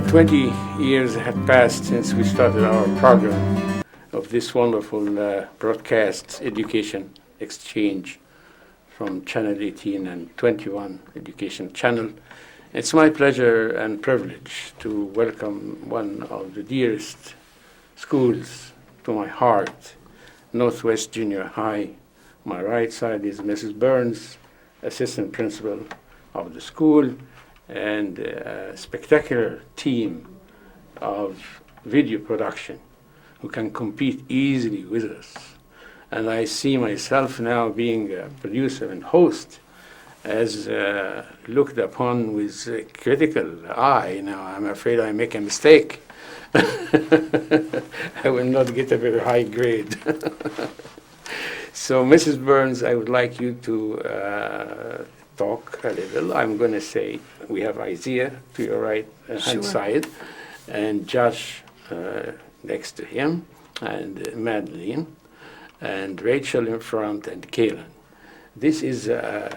20 years had passed since we started our program of this wonderful broadcast education exchange from Channel 18 and 21 Education Channel. It's my pleasure and privilege to welcome one of the dearest schools to my heart, Northwest Junior High. My right side is Mrs. Burns, assistant principal of the school, and a spectacular team of video production who can compete easily with us. And I see myself now being a producer and host as looked upon with a critical eye. Now I'm afraid I make a mistake. I will not get a very high grade. So Mrs. Burns, I would like you to talk a little. I'm going to say we have Isaiah to your right hand side, and Josh next to him, and Madeline, and Rachel in front, and Kaylin. This is a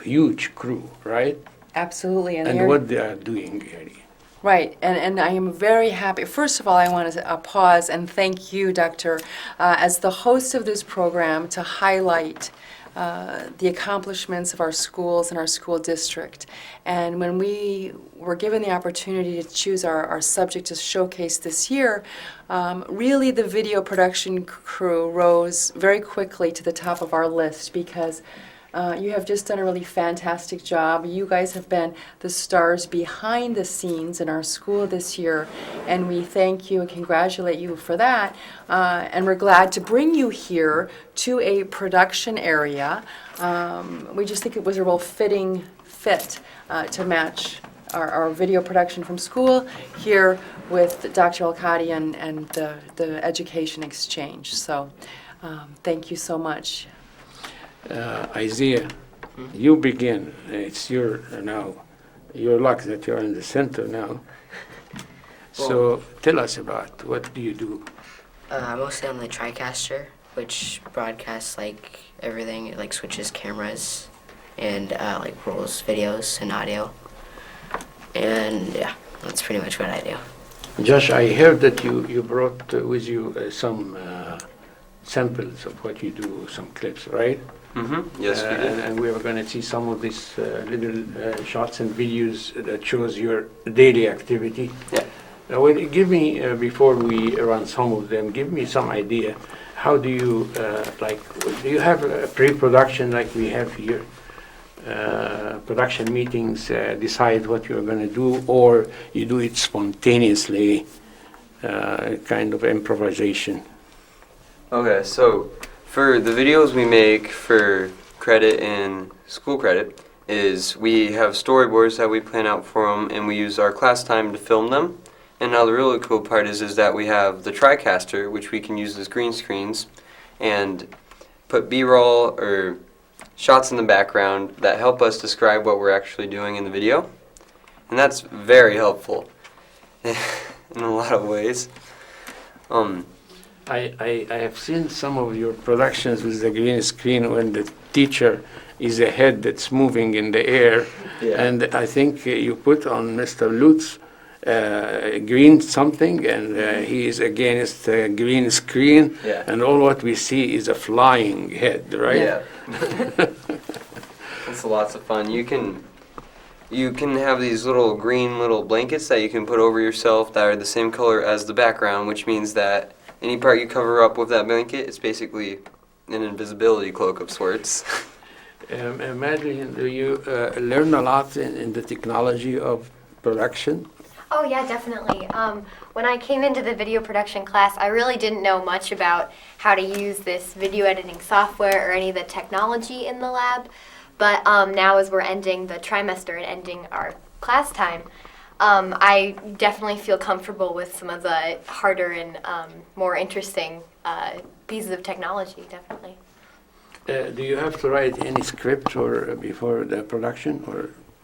huge crew, right? Absolutely. And what they are doing really. Right, and I am very happy. First of all, I want to pause and thank you, Doctor, as the host of this program, to highlight the accomplishments of our schools and our school district. And when we were given the opportunity to choose our subject to showcase this year, really the video production crew rose very quickly to the top of our list because you have just done a really fantastic job. You guys have been the stars behind the scenes in our school this year, and we thank you and congratulate you for that. And we're glad to bring you here to a production area. We just think it was a real fitting fit to match our video production from school here with Dr. Al-Qadi and the education exchange. So thank you so much. Isaiah, you begin. It's your luck that you're in the center now. So tell us about what do you do? Mostly on the TriCaster, which broadcasts like everything. It like switches cameras and like rolls videos and audio. And yeah, that's pretty much what I do. Josh, I heard that you brought with you some samples of what you do, some clips, right? Mm-hmm. Yes, we did. And we are going to see some of these little shots and videos that shows your daily activity. Yeah. Now, give me, before we run some of them, give me some idea. How do you, do you have a pre-production like we have here? Production meetings decide what you're going to do, or you do it spontaneously, kind of improvisation? Okay, so for the videos we make for credit and school credit is we have storyboards that we plan out for them, and we use our class time to film them. And now the really cool part is that we have the TriCaster, which we can use as green screens and put B-roll or shots in the background that help us describe what we're actually doing in the video. And that's very helpful in a lot of ways. I have seen some of your productions with the green screen when the teacher is a head that's moving in the air. Yeah. And I think you put on Mr. Lutz green something, and he is against the green screen. Yeah. And all what we see is a flying head, right? Yeah. It's lots of fun. You can have these little green blankets that you can put over yourself that are the same color as the background, which means that any part you cover up with that blanket, it's basically an invisibility cloak of sorts. Madeline, do you learn a lot in the technology of production? Oh yeah, definitely. When I came into the video production class, I really didn't know much about how to use this video editing software or any of the technology in the lab. But now as we're ending the trimester and ending our class time, I definitely feel comfortable with some of the harder and more interesting pieces of technology, definitely. Do you have to write any script or before the production,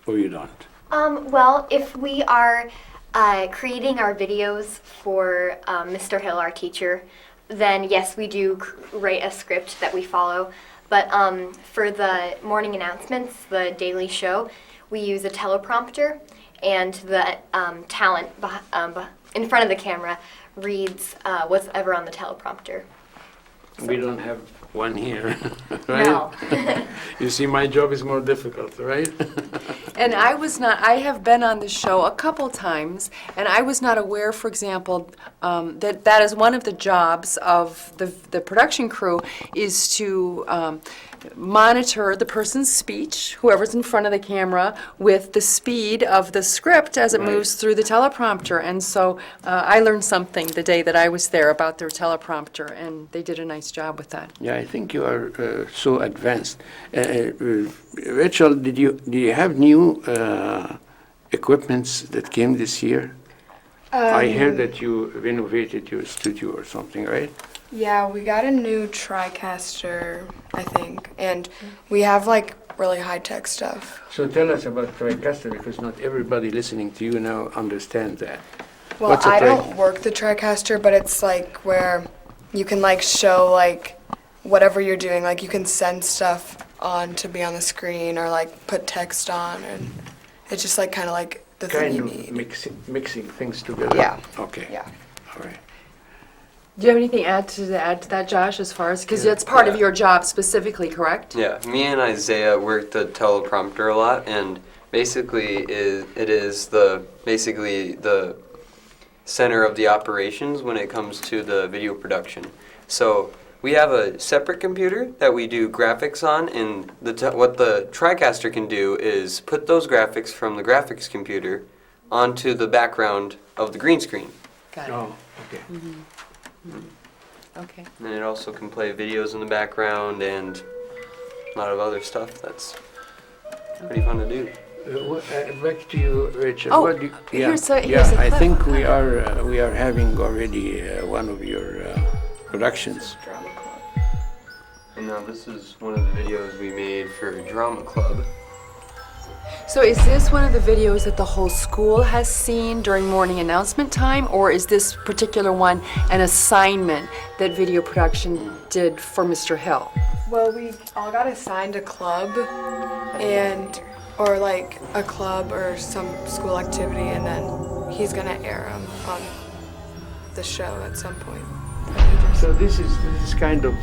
or you don't? Well, if we are creating our videos for Mr. Hill, our teacher, then yes, we do write a script that we follow. But for the morning announcements, the daily show, we use a teleprompter, and the talent in front of the camera reads whatever on the teleprompter. We don't have one here, right? No. You see, my job is more difficult, right? And I have been on the show a couple times, and I was not aware, for example, that is one of the jobs of the production crew, is to monitor the person's speech, whoever's in front of the camera, with the speed of the script as it Right. moves through the teleprompter. And so I learned something the day that I was there about their teleprompter, and they did a nice job with that. Yeah, I think you are so advanced. Rachel, do you have new equipments that came this year? I heard that you renovated your studio or something, right? Yeah, we got a new TriCaster, I think, and we have like really high-tech stuff. So tell us about TriCaster, because not everybody listening to you now understands that. Well, What's a I tri- don't work the TriCaster, but it's like where you can like show like whatever you're doing, like you can send stuff on to be on the screen or like put text on, and it's just like kind of like the thing Kind you of need. mixing things together? Yeah. Okay. Yeah. All right. Do you have anything to add to that, Josh, as far as, because that's part of Yeah. your job specifically, correct? Yeah, me and Isaiah worked the teleprompter a lot, and basically it is basically the center of the operations when it comes to the video production. So we have a separate computer that we do graphics on, and what the TriCaster can do is put those graphics from the graphics computer onto the background of the green screen. Got it. Oh, okay. Okay. And it also can play videos in the background and a lot of other stuff that's pretty fun to do. Back to you, Rachel. Oh, What do you- here's a I clip. think we are having already one of your productions. Drama club. And now this is one of the videos we made for Drama Club. So is this one of the videos that the whole school has seen during morning announcement time, or is this particular one an assignment that video production did for Mr. Hill? Well, we all got assigned a club, or like a club or some school activity, and then he's gonna air them on the show at some point. So this is kind of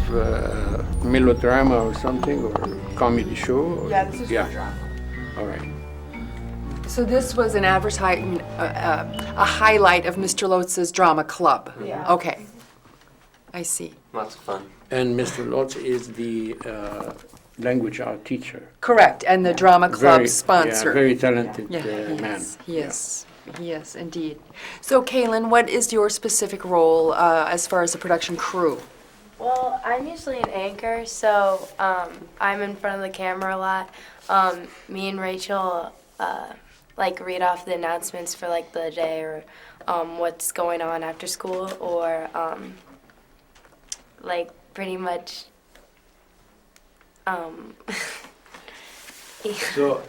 melodrama or something, or comedy show? Or? Yeah, this is Yeah. for drama. All right. So this was an advertisement, a highlight of Mr. Lotz's drama club? Yeah. Okay. I see. Lots of fun. And Mr. Lotz is the language art teacher. Correct, and the drama club Very- sponsor. Yeah, very talented Yeah, he man. is. He is. He is, indeed. So, Kaylin, what is your specific role as far as the production crew? Well, I'm usually an anchor, so I'm in front of the camera a lot. Me and Rachel like read off the announcements for like the day or what's going on after school, or like pretty much. So,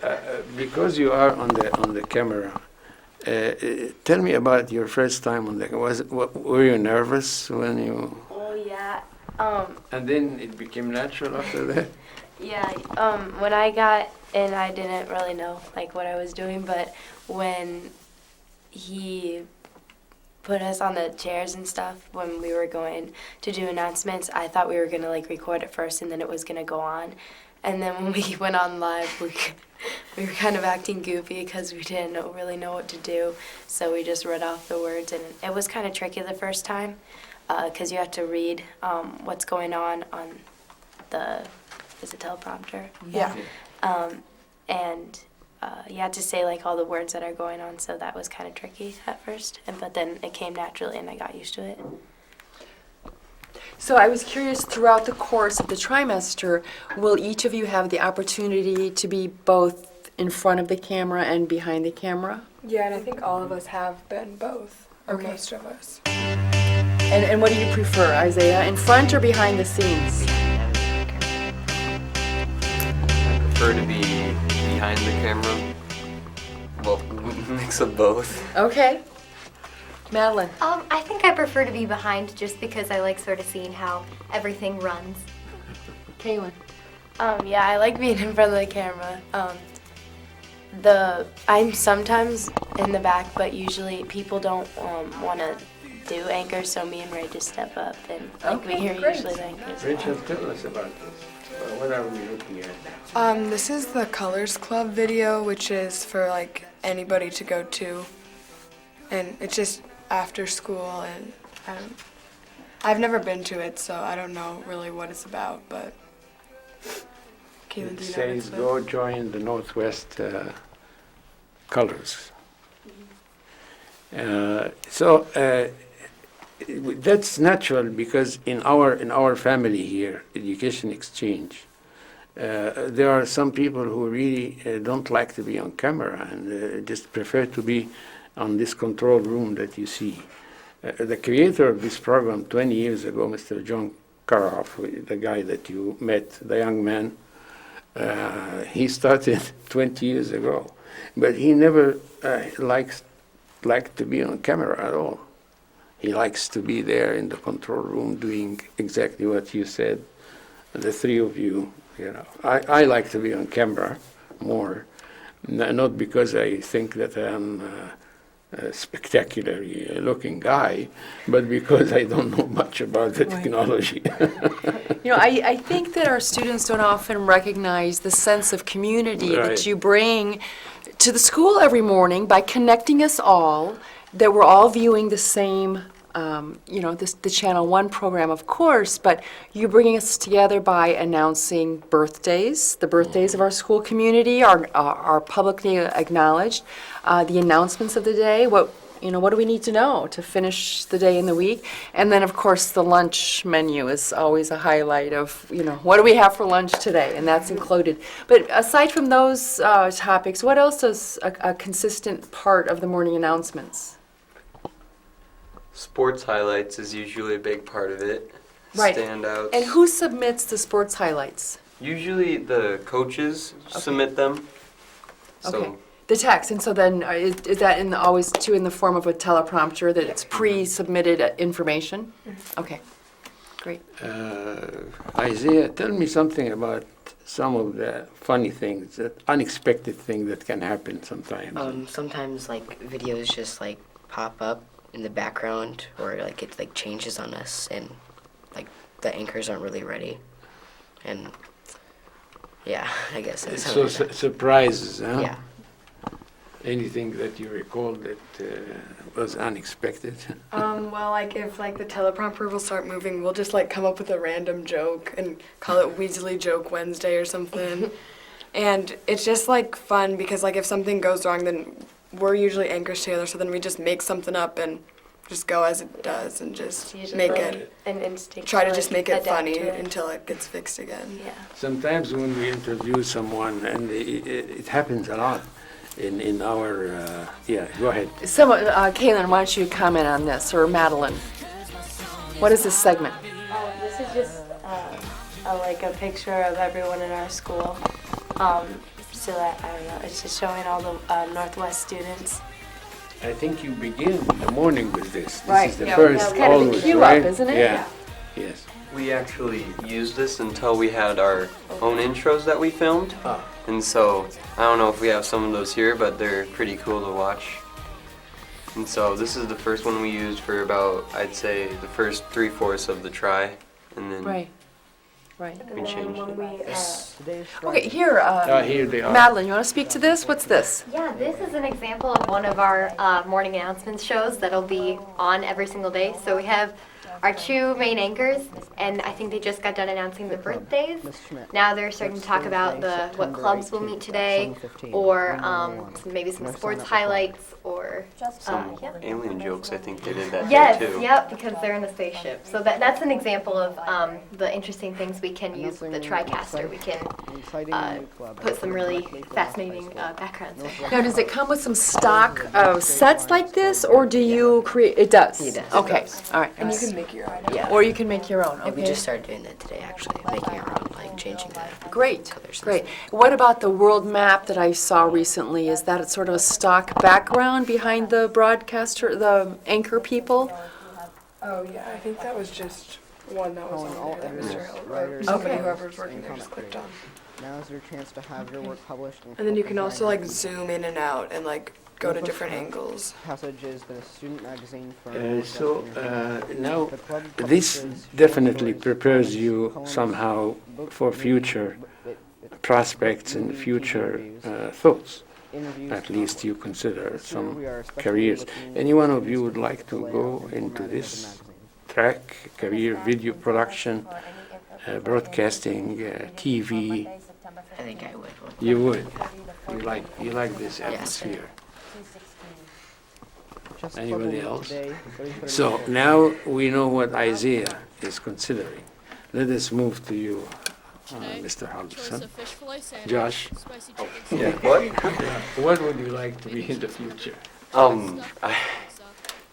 because you are on the camera, tell me about your first time on the. Were you nervous when you? Well, yeah. And then it became natural after that. Yeah, when I got in, I didn't really know like what I was doing, but when he put us on the chairs and stuff when we were going to do announcements, I thought we were gonna like record it first and then it was gonna go on. And then when we went on live, we were kind of acting goofy because we didn't really know what to do, so we just read off the words, and it was kind of tricky the first time because you have to read what's going on the. Is it teleprompter? Yeah. And you had to say like all the words that are going on, so that was kind of tricky at first, but then it came naturally and I got used to it. So I was curious, throughout the course of the trimester, will each of you have the opportunity to be both in front of the camera and behind the camera? Yeah, and I think all of us have been both, or Okay. most of us. And what do you prefer, Isaiah, in front or behind the scenes? I prefer to be behind the camera. Well, mix of both. Okay. Madeline? I think I prefer to be behind just because I like sort of seeing how everything runs. Kaylin? Yeah, I like being in front of the camera. I'm sometimes in the back, but usually people don't want to do anchors, so me and Ray just step up and we hear usually the anchors. Rachel, tell us about this. What are we looking at? This is the Colors Club video, which is for like anybody to go to, and it's just after school, and I've never been to it, so I don't know really what it's about, but Keelan, It do you know what it's says about? go join the Northwest Colors. That's natural because in our family here, education exchange, there are some people who really don't like to be on camera and just prefer to be on this control room that you see. The creator of this program 20 years ago, Mr. John Karoff, the guy that you met, the young man, he started 20 years ago, but he never liked to be on camera at all. He likes to be there in the control room doing exactly what you said, the three of you. I like to be on camera more, not because I think that I'm a spectacularly looking guy, but because I don't know much about the technology. I think that our students don't often recognize the sense of community Right. that you bring to the school every morning by connecting us all, that we're all viewing the same, the Channel 1 program, of course, but you bringing us together by announcing birthdays, the birthdays of our school community are publicly acknowledged, the announcements of the day, what do we need to know to finish the day in the week? And then, of course, the lunch menu is always a highlight of, what do we have for lunch today? And that's included. But aside from those topics, what else is a consistent part of the morning announcements? Sports highlights is usually a big part of it. Right. Standouts. And who submits the sports highlights? Usually the coaches submit them. So Okay. The text, and so then is that always too in the form of a teleprompter, that it's pre-submitted information? Okay, great. Isaiah, tell me something about some of the funny things, that unexpected thing that can happen sometimes. Sometimes like videos just like pop up in the background, or like it like changes on us, and like the anchors aren't really ready, and yeah, I guess that's So surprises, huh? yeah. Anything that you recall that was unexpected? Well, like if like the teleprompter will start moving, we'll just like come up with a random joke and call it Weasley Joke Wednesday or something. And it's just like fun because like if something goes wrong, then we're usually anchors together, so then we just make something up and just go as it does and just Usually make it, an instinct. try to like, just make it adapt funny to it. until it gets fixed again. Yeah. Sometimes when we introduce someone, and it happens a lot in our, go ahead. Kaylin, why don't you comment on this, or Madeline? What is this segment? This is just like a picture of everyone in our school. So that, I don't know, it's just showing all the Northwest students. I think you begin the morning with this. This Right, is the yeah, first, it's kind of the always, cue up, right? isn't it? Yeah, yes. we actually used this until we had our own intros that we filmed. And so I don't know if we have some of those here, but they're pretty cool to watch. And so this is the first one we used for about, I'd say, the first 3/4 of the try, and then Right. we changed it. Okay, here, Here they are. Madeline, you want to speak to this? What's this? Yeah, this is an example of one of our morning announcements shows that'll be on every single day. So we have our two main anchors, and I think they just got done announcing the birthdays. Now they're starting to talk about what clubs will meet today, or maybe some sports highlights, or Some yeah. alien jokes, I think they did that Yes, day too. yep, because they're in a spaceship. So that's an example of the interesting things we can use with the TriCaster. We can put some really fascinating backgrounds. Now, does it come with some stock sets like this, or do you create? It does. It does. Okay, all right. And you can make your own. Yeah. Or you can make your own. And we Okay. just started doing that today, actually, making our own, like changing the Great, colors. and great. What about the world map that I saw recently? Is that sort of a stock background behind the broadcaster, the anchor people? Oh yeah, I think that was just one that was Calling on all there that editors, Mr. Hill, or writers, somebody, Okay. whoever's working and there just clicked on. content creators. Now is your chance to have your work published. And then you can also like zoom in and out and like go to Your different first angles. passage is the student magazine for Now, this definitely prepares you somehow for future prospects and future thoughts. At least you consider some careers. Any one of you would like to go into this track, career, video production, broadcasting, TV? I think I would. You would. You like this atmosphere. Anybody else? So now we know what Isaiah is considering. Let us move to you, Mr. Halverson. Josh? Yeah. What would you like to be in the future?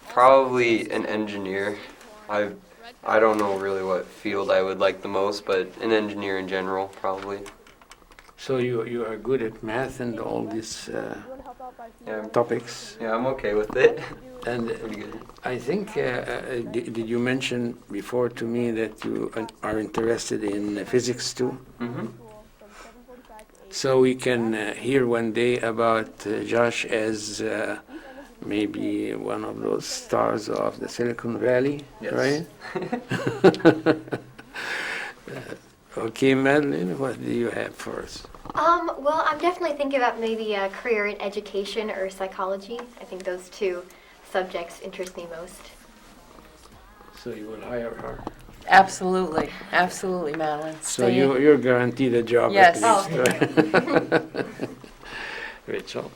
Probably an engineer. I don't know really what field I would like the most, but an engineer in general, probably. So you are good at math and all these Yeah, topics. yeah, I'm okay with it. And Pretty good. I think, did you mention before to me that you are interested in physics too? Mm-hmm. So we can hear one day about Josh as maybe one of those stars of the Silicon Valley, Yes. right? Okay, Madeline, what do you have for us? Well, I'm definitely thinking about maybe a career in education or psychology. I think those two subjects interest me most. So you will hire her. Absolutely, absolutely, Madeline. So Stay- you're guaranteed a job Yes. at least, right? Rachel?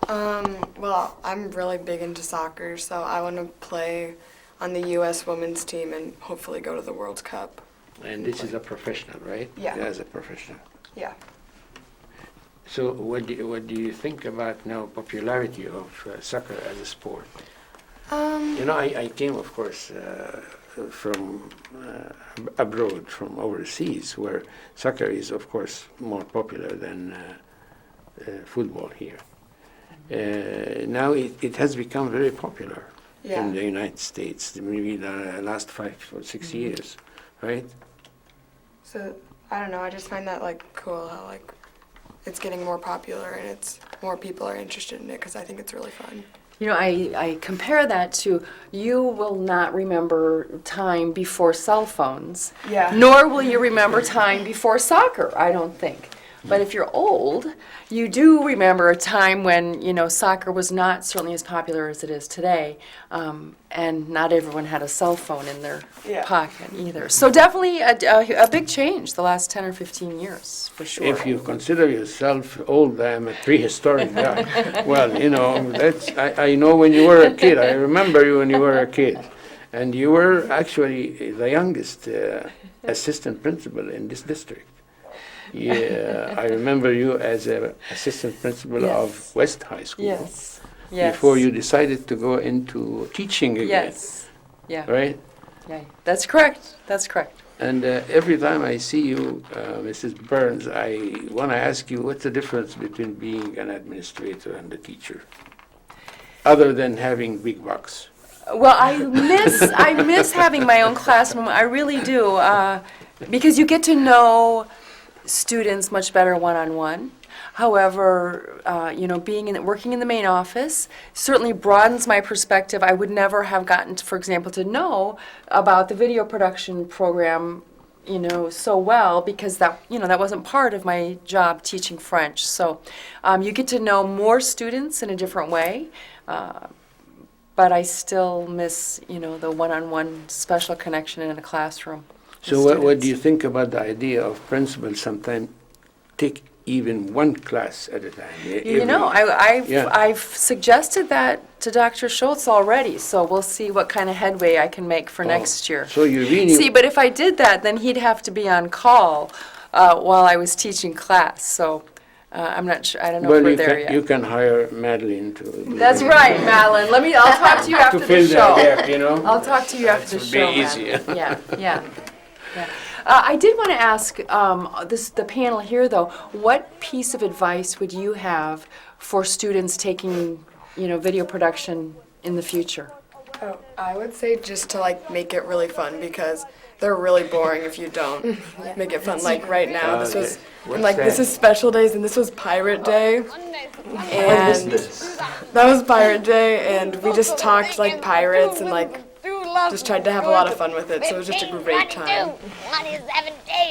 Well, I'm really big into soccer, so I want to play on the U.S. women's team and hopefully go to the World Cup. And this is a professional, right? Yeah. As a professional. Yeah. So what do you think about now popularity of soccer as a sport? You know, I came, of course, from abroad, from overseas, where soccer is, of course, more popular than football here. Now it has become very popular Yeah. in the United States, maybe the last 5 or 6 years, right? So I don't know. I just find that like cool how like it's getting more popular and it's more people are interested in it because I think it's really fun. You know, I compare that to you will not remember time before cell phones, Yeah. nor will you remember time before soccer, I don't think. But if you're old, you do remember a time when, you know, soccer was not certainly as popular as it is today, and not everyone had a cell phone in their Yeah. pocket either. So definitely a big change the last 10 or 15 years, for sure. If you consider yourself old, I'm a prehistoric guy. Well, you know, I know when you were a kid. I remember you when you were a kid. And you were actually the youngest assistant principal in this district. Yeah, I remember you as an assistant principal Yes. of West High School. Yes, yes. Before you decided to go into teaching again. Yes, yeah, Right? yeah. That's correct, that's correct. And every time I see you, Mrs. Burns, I want to ask you, what's the difference between being an administrator and a teacher? Other than having big bucks. Well, I miss having my own classroom. I really do, because you get to know students much better one-on-one. However, you know, working in the main office certainly broadens my perspective. I would never have gotten, for example, to know about the video production program, you know, so well because that wasn't part of my job teaching French. So you get to know more students in a different way. But I still miss, you know, the one-on-one special connection in a classroom. with So what do students. you think about the idea of principals sometimes take even one class at a time? You know, Yeah. I've suggested that to Dr. Schultz already, so we'll see what kind of headway I can make for next year. So you really... See, but if I did that, then he'd have to be on call while I was teaching class, so I'm not sure, I don't know if Well, we're there you yet. can hire Madeline to... do That's that. right, Madeline, I'll talk to you after To the fill that show. gap, you know? I'll talk to you after the would show, be easier. Madeline. Yeah. I did want to ask the panel here, though, what piece of advice would you have for students taking, you know, video production in the future? Oh, I would say just to like make it really fun because they're really boring if you don't make it fun. Like right now, this was, What's and like this that? is special days, and this was Pirate Day, What is and this? that was Pirate Day, and we just talked like pirates and like just tried to have a lot of fun with it. So it was just a great time.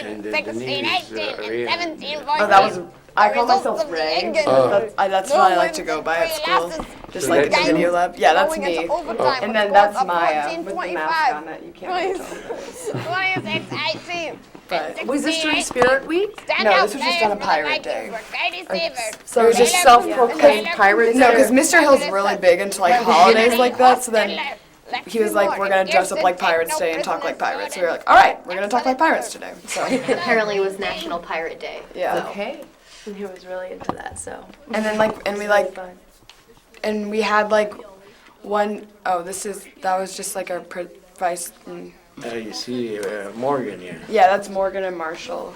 And the name is Ray. Oh, that was. I call myself Ray. That's what I like to go by at school. Just like the video lab. Yeah, that's me. And then that's Maya with the mask on that you can't really tell. But Was this during Spirit Week? no, this was just on a Pirate Day. So just self-proclaimed pirates? No, because Mr. Hill's really big into like holidays like that. So then he was like, "We're gonna dress up like pirates today and talk like pirates." So we were like, "All right, we're gonna talk like pirates today." So Apparently, it was National Pirate Day. yeah. Okay. And he was really into that, so. And then and we had like one that was just like our vice. You see Morgan here. Yeah, that's Morgan and Marshall,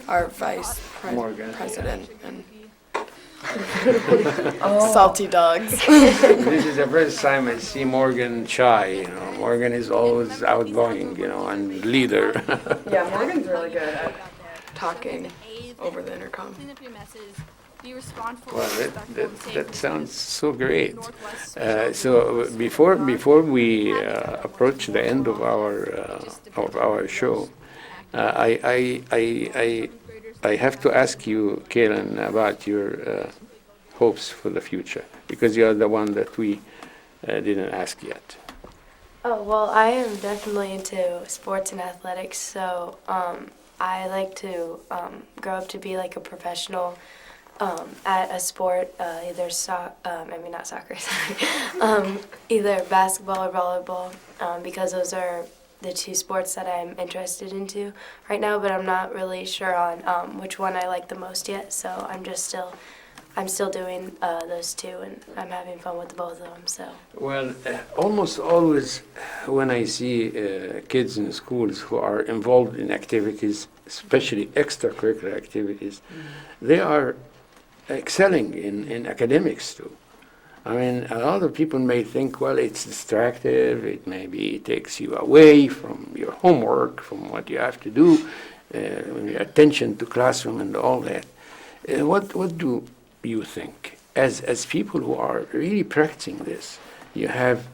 our Morgan, president, and salty dogs. This is the first time I see Morgan shy, you know. Morgan is always outgoing, you know, and leader. Yeah, Morgan's really good at talking over the intercom. Well, that sounds so great. So before we approach the end of our show, I have to ask you, Kaylin, about your hopes for the future, because you are the one that we didn't ask yet. Oh, well, I am definitely into sports and athletics, so I like to grow up to be like a professional at a sport, either not soccer, sorry, either basketball or volleyball, because those are the two sports that I'm interested into right now, but I'm not really sure on which one I like the most yet, so I'm still doing those two, and I'm having fun with both of them, so. Well, almost always when I see kids in schools who are involved in activities, especially extracurricular activities, they are excelling in academics too. I mean, a lot of people may think, well, it's distractive, it maybe takes you away from your homework, from what you have to do, your attention to classroom and all that. What do you think? As people who are really practicing this, you have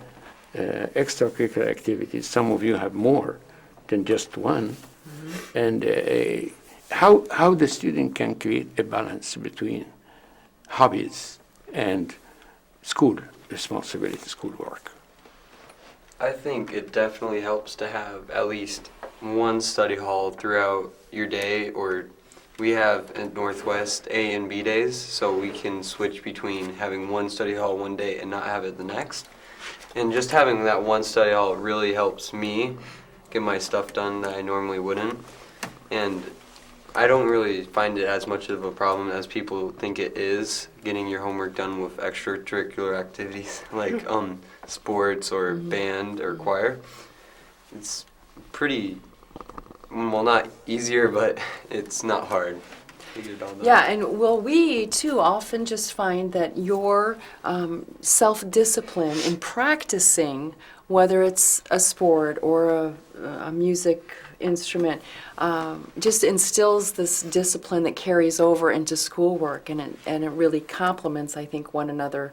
extracurricular activities, some of you have more than just one, and how the student can create a balance between hobbies and school responsibility, school work. I think it definitely helps to have at least one study hall throughout your day, or we have at Northwest A and B days, so we can switch between having one study hall one day and not have it the next. And just having that one study hall really helps me get my stuff done that I normally wouldn't. And I don't really find it as much of a problem as people think it is, getting your homework done with extracurricular activities like sports or band or choir. It's pretty, well, not easier, but it's not hard to get it all done. Yeah, and we too often just find that your self-discipline in practicing, whether it's a sport or a music instrument, just instills this discipline that carries over into schoolwork, and it really complements, I think, one another,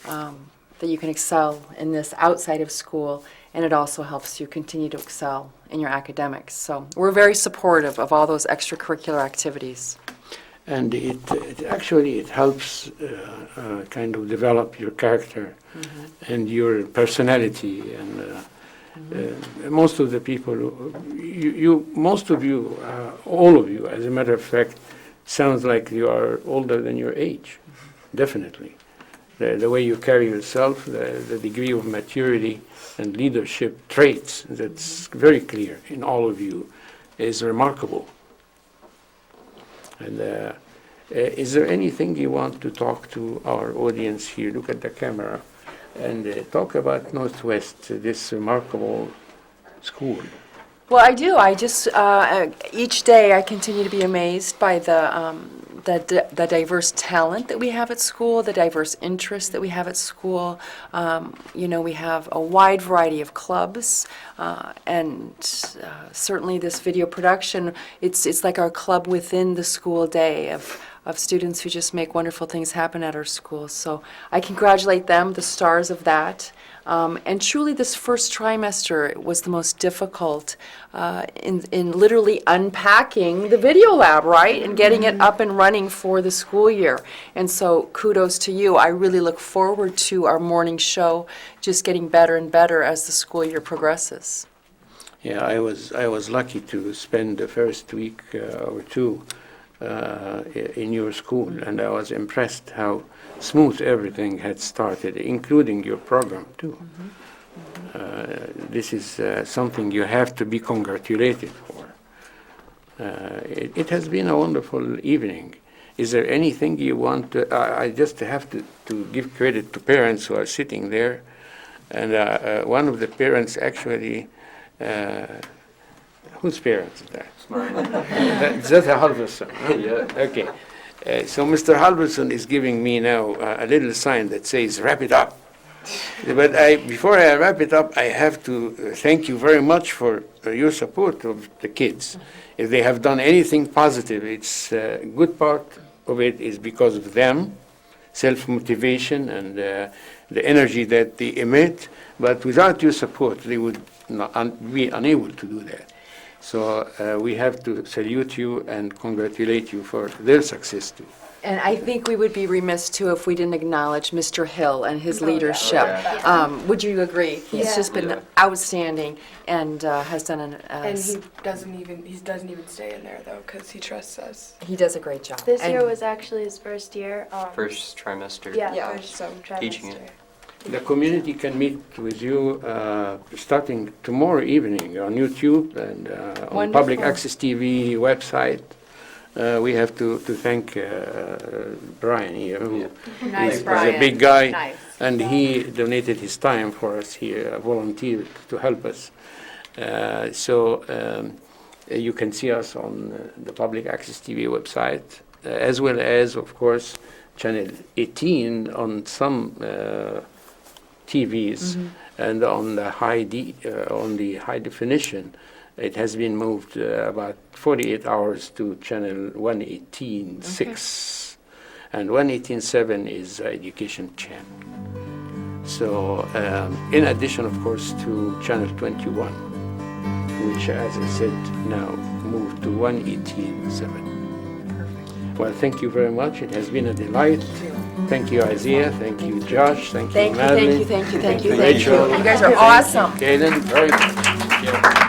that you can excel in this outside of school, and it also helps you continue to excel in your academics. So we're very supportive of all those extracurricular activities. And it actually helps kind of develop your character and your personality. And most of the people, most of you, all of you, as a matter of fact, sounds like you are older than your age, definitely. The way you carry yourself, the degree of maturity and leadership traits that's very clear in all of you is remarkable. And is there anything you want to talk to our audience here? Look at the camera and talk about Northwest, this remarkable school. Well, I do. I just each day I continue to be amazed by the the diverse talent that we have at school, the diverse interests that we have at school. We have a wide variety of clubs, and certainly this video production, it's like our club within the school day of students who just make wonderful things happen at our schools. So I congratulate them, the stars of that. And truly, this first trimester was the most difficult in literally unpacking the video lab, right? And getting it up and running for the school year. And so kudos to you. I really look forward to our morning show just getting better and better as the school year progresses. Yeah, I was lucky to spend the first week or two in your school, and I was impressed how smooth everything had started, including your program too. This is something you have to be congratulated for. It has been a wonderful evening. Is there anything you want to, I just have to give credit to parents who are sitting there, and one of the parents actually, whose parents is that? That's Halverson. Huh? Yeah. Okay. So Mr. Halverson is giving me now a little sign that says, wrap it up. But before I wrap it up, I have to thank you very much for your support of the kids. If they have done anything positive, it's a good part of it is because of them, self-motivation and the energy that they emit. But without your support, they would not be unable to do that. So we have to salute you and congratulate you for their success too. And I think we would be remiss too if we didn't acknowledge Mr. Hill and his leadership. Would you agree? He's just been outstanding and has done And he doesn't even stay in there though, because he trusts us. he does a great job. This And year was actually his first year. First trimester. Yeah, first teaching it. The community can meet with you starting tomorrow evening on YouTube and on Public Wonderful. Access TV website. We have to thank Brian here, who Nice, is a Brian. big guy, Nice. and he donated his time for us here, volunteered to help us. You can see us on the Public Access TV website, as well as, of course, Channel 18 on some TVs, and on the high definition. It has been moved about 48 hours to channel 118.6, and 118.7 is education channel. So, in addition, of course, to channel 21, which, as I said, now moved to 118.7. Well, thank you very much. It has been a delight. Thank you, Isaiah. Thank you, Josh. Thank you, Madeline. Thank you. Rachel. You guys are awesome. Kaden, very good.